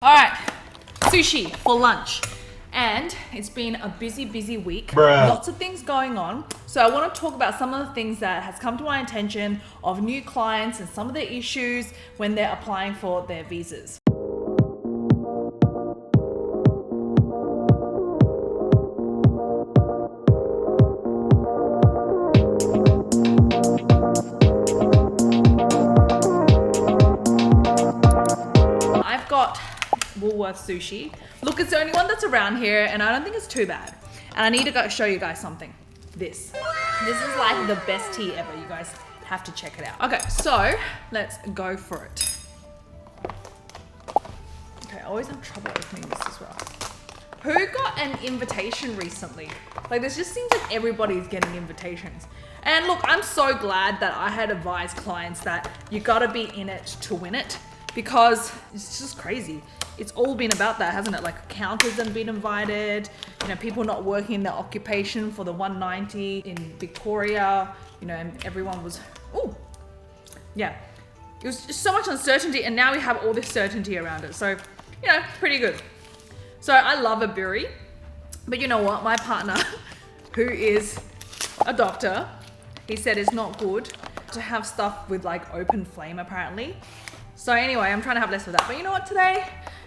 All right, sushi for lunch. And it's been a busy week. Bruh. Lots of things going on. So I want to talk about some of the things that has come to my attention of new clients and some of the issues when they're applying for their visas. I've got Woolworth sushi. Look, it's the only one that's around here and I don't think it's too bad. And I need to go show you guys something. This is like the best tea ever. You guys have to check it out. Okay, so let's go for it. Okay, I always have trouble opening this as well. Who got an invitation recently? Like, this just seems like everybody's getting invitations. And look, I'm so glad that I had advised clients that you gotta be in it to win it, because it's just crazy. It's all been about that, hasn't it? Like, accountants have been invited, you know, people not working in their occupation for the 190 in Victoria, you know, and everyone was, ooh, yeah. It was just so much uncertainty, and now we have all this certainty around it. So, you know, pretty good. So I love a buri, but you know what? My partner, who is a doctor, he said it's not good to have stuff with like open flame apparently. So anyway, I'm trying to have less of that. But you know what, today,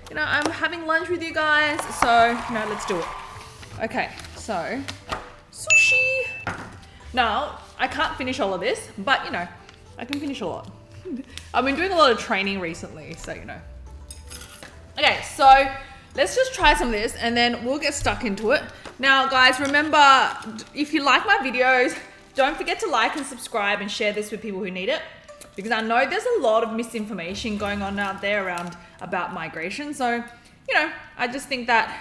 you know, I'm having lunch with you guys. So, you know, let's do it. Okay, so sushi. Now, I can't finish all of this, but you know, I can finish a lot. I've been doing a lot of training recently, so you know. Okay, so let's just try some of this and then we'll get stuck into it. Now, guys, remember, if you like my videos, don't forget to like and subscribe and share this with people who need it. Because I know there's a lot of misinformation going on out there about migration. So, you know, I just think that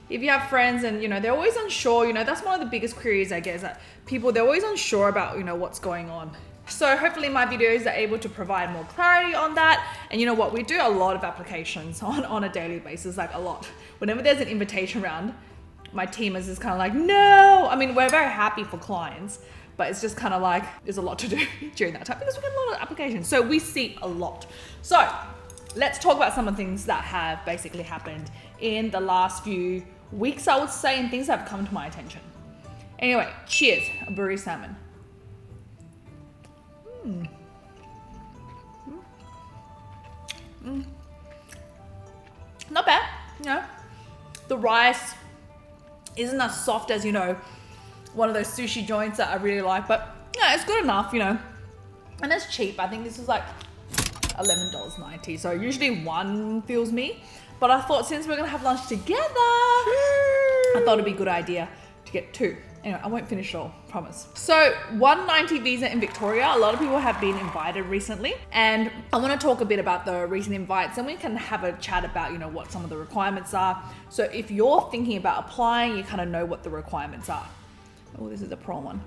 if you have friends and, you know, they're always unsure, you know, that's one of the biggest queries I get, is that people, they're always unsure about, you know, what's going on. So hopefully my videos are able to provide more clarity on that. And you know what, we do a lot of applications on a daily basis, like a lot. Whenever there's an invitation round, my team is just kind of like, no. I mean, we're very happy for clients, but it's just kind of like, there's a lot to do during that time because we get a lot of applications. So we see a lot. So let's talk about some of the things that have basically happened in the last few weeks, I would say, and things that have come to my attention. Anyway, cheers, a buri salmon. Not bad, you know. The rice isn't as soft as, you know, one of those sushi joints that I really like, but yeah, it's good enough, you know. And it's cheap. I think this is like $11.90. So usually one fills me, but I thought since we're gonna have lunch together, I thought it'd be a good idea to get two. Anyway, I won't finish all, promise. So 190 visa in Victoria, a lot of people have been invited recently, and I want to talk a bit about the recent invites, and we can have a chat about, you know, what some of the requirements are. So if you're thinking about applying, you kind of know what the requirements are. Oh, this is a prawn one.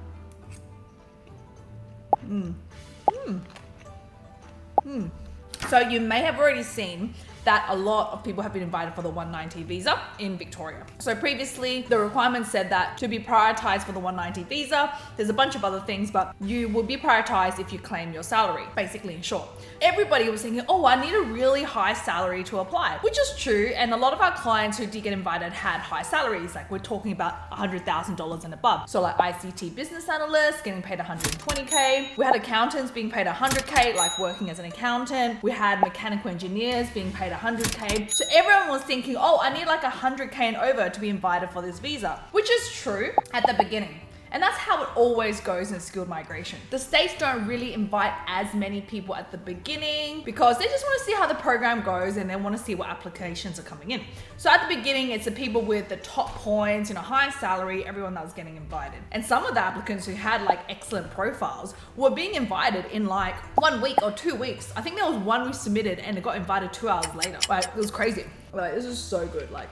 So you may have already seen that a lot of people have been invited for the 190 visa in Victoria. So previously, the requirement said that to be prioritized for the 190 visa, there's a bunch of other things, but you will be prioritized if you claim your salary, basically in short. Everybody was thinking, oh, I need a really high salary to apply, which is true. And a lot of our clients who did get invited had high salaries. Like, we're talking about $100,000 and above. So like ICT business analysts getting paid 120K. We had accountants being paid 100K, like working as an accountant. We had mechanical engineers being paid 100K. So everyone was thinking, oh, I need like 100K and over to be invited for this visa, which is true at the beginning. And that's how it always goes in skilled migration. The states don't really invite as many people at the beginning because they just want to see how the program goes and they want to see what applications are coming in. So at the beginning, it's the people with the top points, you know, high salary, everyone that was getting invited. And some of the applicants who had like excellent profiles were being invited in like 1 week or 2 weeks. I think there was one we submitted and it got invited 2 hours later. Like, it was crazy. Like, this is so good. Like,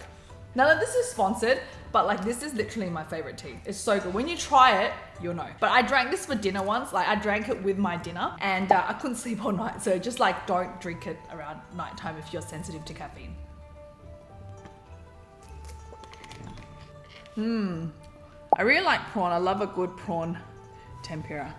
none of this is sponsored, but like, this is literally my favorite tea. It's so good. When you try it, you'll know. But I drank this for dinner once. Like, I drank it with my dinner and I couldn't sleep all night. So just like, don't drink it around nighttime if you're sensitive to caffeine. I really like prawn. I love a good prawn tempura.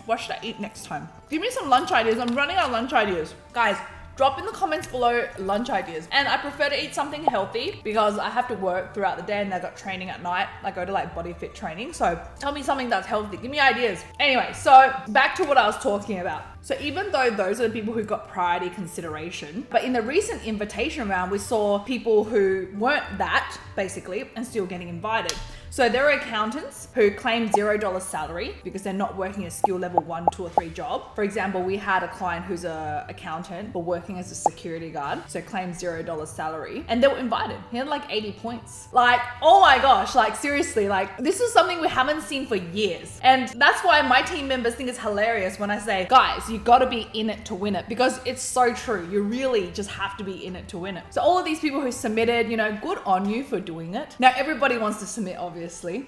What should I eat next time? Give me some lunch ideas. I'm running out of lunch ideas. Guys, drop in the comments below lunch ideas. And I prefer to eat something healthy because I have to work throughout the day and I've got training at night. I go to like body fit training. So tell me something that's healthy. Give me ideas. Anyway, so back to what I was talking about. So even though those are the people who got priority consideration, but in the recent invitation round, we saw people who weren't that basically and still getting invited. So there are accountants who claim $0 salary because they're not working a skill level 1, 2, or 3 job. For example, we had a client who's an accountant but working as a security guard, so claimed $0 salary, and they were invited. He had like 80 points. Like, oh my gosh, like seriously, like this is something we haven't seen for years. And that's why my team members think it's hilarious when I say, guys, you gotta be in it to win it, because it's so true. You really just have to be in it to win it. So all of these people who submitted, you know, good on you for doing it. Now everybody wants to submit, obviously,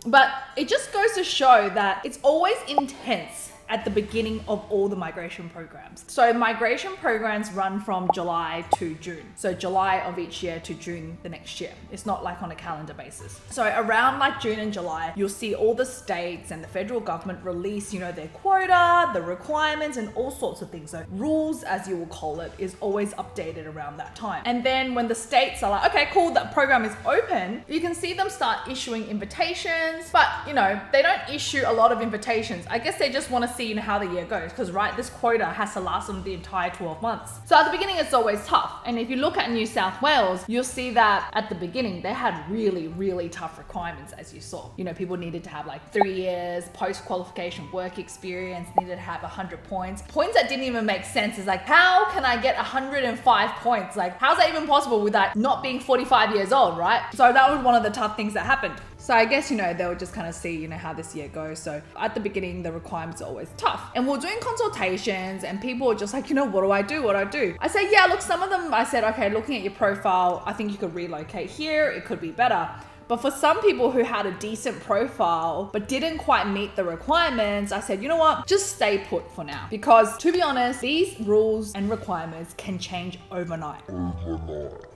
but it just goes to show that it's always intense at the beginning of all the migration programs. So migration programs run from July to June. So July of each year to June the next year. It's not like on a calendar basis. So around like June and July, you'll see all the states and the federal government release, you know, their quota, the requirements, and all sorts of things. So rules, as you will call it, is always updated around that time. And then when the states are like, okay, cool, that program is open, you can see them start issuing invitations, but you know, they don't issue a lot of invitations. I guess they just want to see, you know, how the year goes, because right, this quota has to last them the entire 12 months. So at the beginning, it's always tough. And if you look at New South Wales, you'll see that at the beginning, they had really, really tough requirements, as you saw. You know, people needed to have like 3 years post-qualification work experience, needed to have 100 points. Points that didn't even make sense. Is like, how can I get 105 points? Like, how's that even possible with that not being 45 years old, right? So that was one of the tough things that happened. So I guess, you know, they'll just kind of see, you know, how this year goes. So at the beginning, the requirements are always tough. And we're doing consultations and people are just like, you know, what do I do? What do I do? I say, yeah, look, some of them, I said, okay, looking at your profile, I think you could relocate here. It could be better. But for some people who had a decent profile but didn't quite meet the requirements, I said, you know what, just stay put for now. Because to be honest, these rules and requirements can change overnight.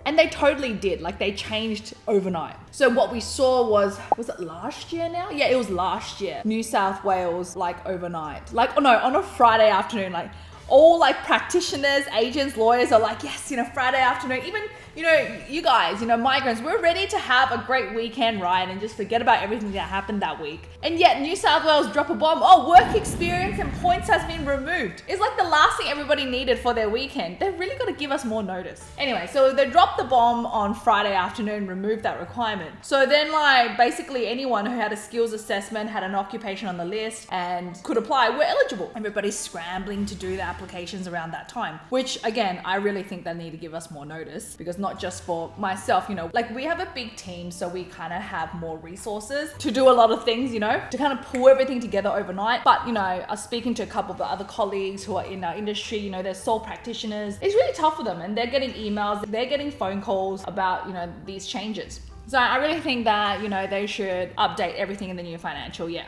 And they totally did. Like, they changed overnight. So what we saw was it last year now? Yeah, it was last year. New South Wales, like overnight. Like, oh no, on a Friday afternoon, like all like practitioners, agents, lawyers are like, yes, you know, Friday afternoon, even, you know, you guys, you know, migrants, we're ready to have a great weekend, right? And just forget about everything that happened that week. And yet New South Wales drop a bomb. Oh, work experience and points has been removed. It's like the last thing everybody needed for their weekend. They've really got to give us more notice. Anyway, so they dropped the bomb on Friday afternoon, removed that requirement. So then like basically anyone who had a skills assessment, had an occupation on the list and could apply were eligible. Everybody's scrambling to do the applications around that time, which again, I really think they need to give us more notice, because not just for myself, you know, like we have a big team, so we kind of have more resources to do a lot of things, you know, to kind of pull everything together overnight. But, you know, I was speaking to a couple of the other colleagues who are in our industry, you know, they're sole practitioners. It's really tough for them and they're getting emails, they're getting phone calls about, you know, these changes. So I really think that, you know, they should update everything in the new financial year.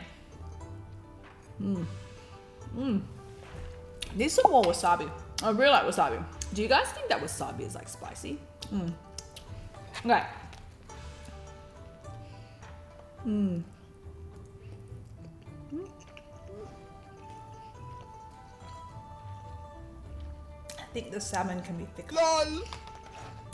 Need some more wasabi. I really like wasabi. Do you guys think that wasabi is like spicy? Okay. I think the salmon can be thicker. LOL.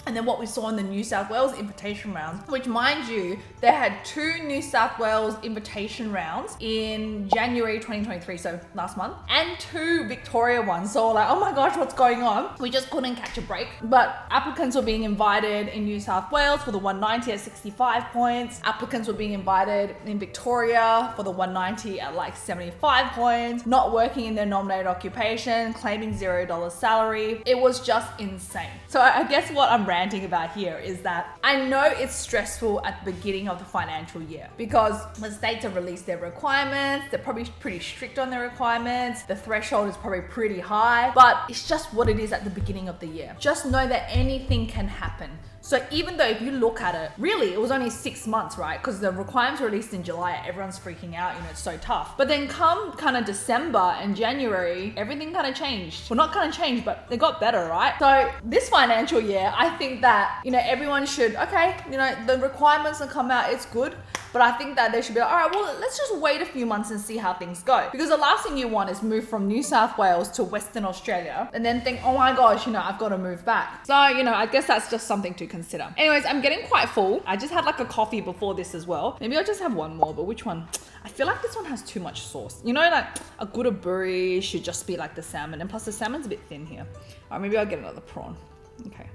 And then what we saw in the New South Wales invitation rounds, which mind you, they had 2 New South Wales invitation rounds in January 2023, so last month, and 2 Victoria ones. So we're like, oh my gosh, what's going on? We just couldn't catch a break. But applicants were being invited in New South Wales for the 190 at 65 points. Applicants were being invited in Victoria for the 190 at like 75 points, not working in their nominated occupation, claiming $0 salary. It was just insane. So I guess what I'm ranting about here is that I know it's stressful at the beginning of the financial year because the states have released their requirements. They're probably pretty strict on their requirements. The threshold is probably pretty high, but it's just what it is at the beginning of the year. Just know that anything can happen. So even though if you look at it, really, it was only 6 months, right? Because the requirements were released in July, everyone's freaking out, you know, it's so tough. But then come kind of December and January, everything kind of changed. Well, not kind of changed, but it got better, right? So this financial year, I think that, you know, everyone should, okay, you know, the requirements that come out, it's good. But But I think that they should be like, all right, well, let's just wait a few months and see how things go. Because the last thing you want is move from New South Wales to Western Australia and then think, oh my gosh, you know, I've got to move back. So, you know, I guess that's just something to consider. Anyways, I'm getting quite full. I just had like a coffee before this as well. Maybe I'll just have one more, but which one? I feel like this one has too much sauce. You know, like a good aburi should just be like the salmon, and plus the salmon's a bit thin here. All right, maybe I'll get another prawn. Okay.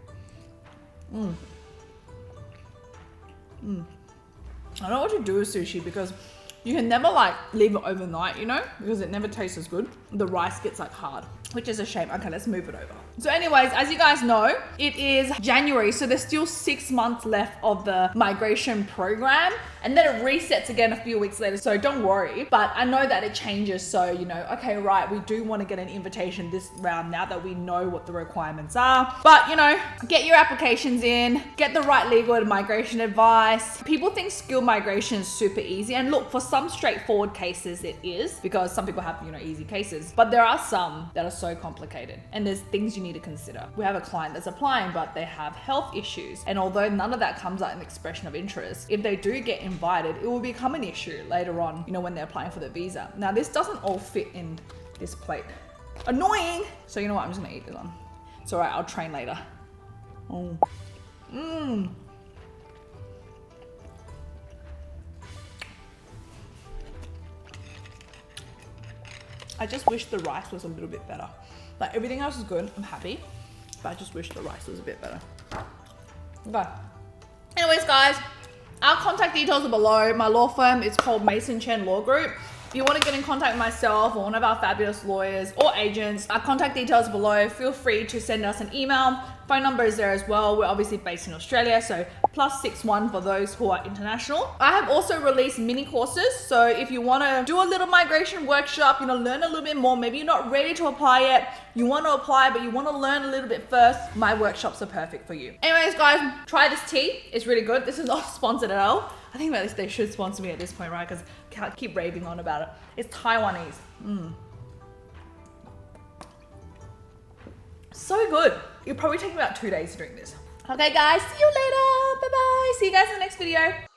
I don't know what to do with sushi because you can never like leave it overnight, you know, because it never tastes as good. The rice gets like hard, which is a shame. Okay, let's move it over. So anyways, as you guys know, it is January, so there's still 6 months left of the migration program, and then it resets again a few weeks later. So don't worry, but I know that it changes. So, you know, okay, right, we do want to get an invitation this round now that we know what the requirements are. But, you know, get your applications in, get the right legal and migration advice. People think skill migration is super easy. And look, for some straightforward cases, it is, because some people have, you know, easy cases, but there are some that are so complicated and there's things you need to consider. We have a client that's applying, but they have health issues. And although none of that comes out in expression of interest, if they do get invited, it will become an issue later on, you know, when they're applying for the visa. Now, this doesn't all fit in this plate. Annoying. So you know what? I'm just gonna eat this one. It's all right. I'll train later. Oh. I just wish the rice was a little bit better. Like everything else is good, I'm happy, but I just wish the rice was a bit better. Okay. Anyways, guys, our contact details are below. My law firm is called Mason Chen Law Group. If you want to get in contact with myself or one of our fabulous lawyers or agents, our contact details are below. Feel free to send us an email. Phone number is there as well. We're obviously based in Australia, so +61 for those who are international. I have also released mini courses. So if you want to do a little migration workshop, you know, learn a little bit more, maybe you're not ready to apply yet, you want to apply, but you want to learn a little bit first, my workshops are perfect for you. Anyways, guys, try this tea. It's really good. This is not sponsored at all. I think at least they should sponsor me at this point, right? Because I can't keep raving on about it. It's Taiwanese. So good. It'll probably take me about 2 days to drink this. Okay, guys, see you later. Bye-bye. See you guys in the next video.